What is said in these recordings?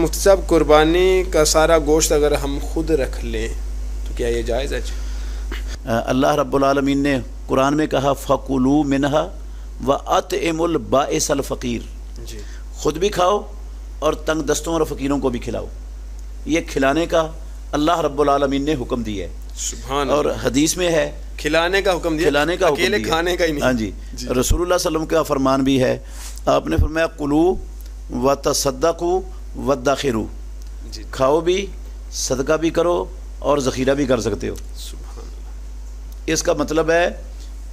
مفتی صاحب قربانی کا سارا گوشت اگر ہم خود رکھ لیں تو کیا یہ جائز ہے؟ اللہ رب العالمین نے قرآن میں کہا فَكُلُوا مِنْهَا وَأَطْعِمُوا الْبَائِسَ الْفَقِيرَ، جی خود بھی کھاؤ اور تنگ دستوں اور فقیروں کو بھی کھلاؤ. یہ کھلانے کا اللہ رب العالمین نے حکم دیا ہے. سبحان اور حدیث میں ہے کھلانے کا حکم دیا، کھلانے کا حکم اکیلے دیا. کھانے کا ہی نہیں. ہاں جی رسول اللہ صلی اللہ علیہ وسلم کا فرمان بھی ہے. آپ نے فرمایا کلو وتصدقوا وادخروا، جی کھاؤ بھی صدقہ بھی کرو اور ذخیرہ بھی کر سکتے ہو. سبحان اللہ. اس کا مطلب ہے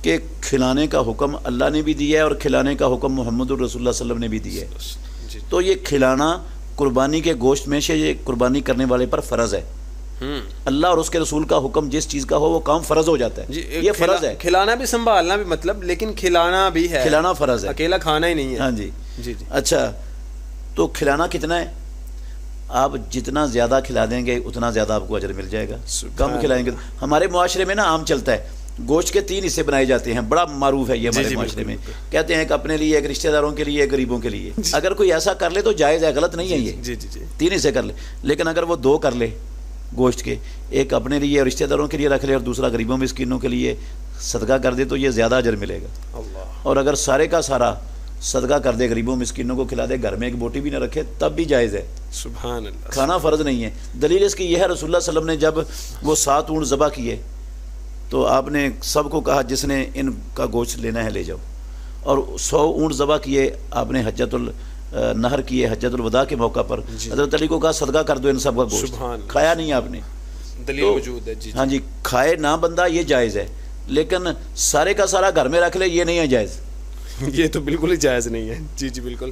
کہ کھلانے کا حکم اللہ نے بھی دیا ہے اور کھلانے کا حکم محمد الرسول اللہ صلی اللہ علیہ وسلم نے بھی دیا ہے. جی تو یہ کھلانا قربانی کے گوشت میں سے یہ قربانی کرنے والے پر فرض ہے. اللہ اور اس کے رسول کا حکم جس چیز کا ہو وہ کام فرض ہو جاتا ہے. جی یہ فرض ہے. کھلانا بھی سنبھالنا بھی مطلب، لیکن کھلانا بھی ہے، کھلانا فرض ہے، اکیلا کھانا ہی نہیں ہے. ہاں جی جی جی. اچھا تو کھلانا کتنا ہے؟ آپ جتنا زیادہ کھلا دیں گے اتنا زیادہ آپ کو اجر مل جائے گا. کم کھلائیں گے. ہمارے معاشرے میں نا عام چلتا ہے گوشت کے 3 حصے بنائے جاتے ہیں، بڑا معروف ہے یہ ہمارے معاشرے میں. کہتے ہیں ایک اپنے لیے، ایک رشتہ داروں کے لیے، ایک غریبوں کے لیے. اگر کوئی ایسا کر لے تو جائز ہے، غلط نہیں ہے یہ. جی جی جی. 3 حصے کر لے. لیکن اگر وہ 2 کر لے گوشت کے، ایک اپنے لیے اور رشتہ داروں کے لیے رکھ لے اور دوسرا غریبوں مسکینوں کے لیے صدقہ کر دے تو یہ زیادہ اجر ملے گا. اللہ. اور اگر سارے کا سارا صدقہ کر دے، غریبوں مسکینوں کو کھلا دے، گھر میں ایک بوٹی بھی نہ رکھے تب بھی جائز ہے. سبحان اللہ. کھانا فرض نہیں ہے. دلیل اس کی یہ ہے رسول اللہ صلی اللہ علیہ وسلم نے جب وہ 7 اونٹ ذبح کیے تو آپ نے سب کو کہا جس نے ان کا گوشت لینا ہے لے جاؤ. اور 100 اونٹ ذبح کیے آپ نے حجۃ النہر کیے حجۃ الوداع کے موقع پر. حضرت علی کو کہا صدقہ کر دو ان سب کا گوشت. کھایا نہیں آپ نے. دلیل موجود ہے. جی ہاں جی. کھائے نہ بندہ یہ جائز ہے، لیکن سارے کا سارا گھر میں رکھ لے یہ نہیں ہے جائز. یہ تو بالکل ہی جائز نہیں ہے. جی جی بالکل.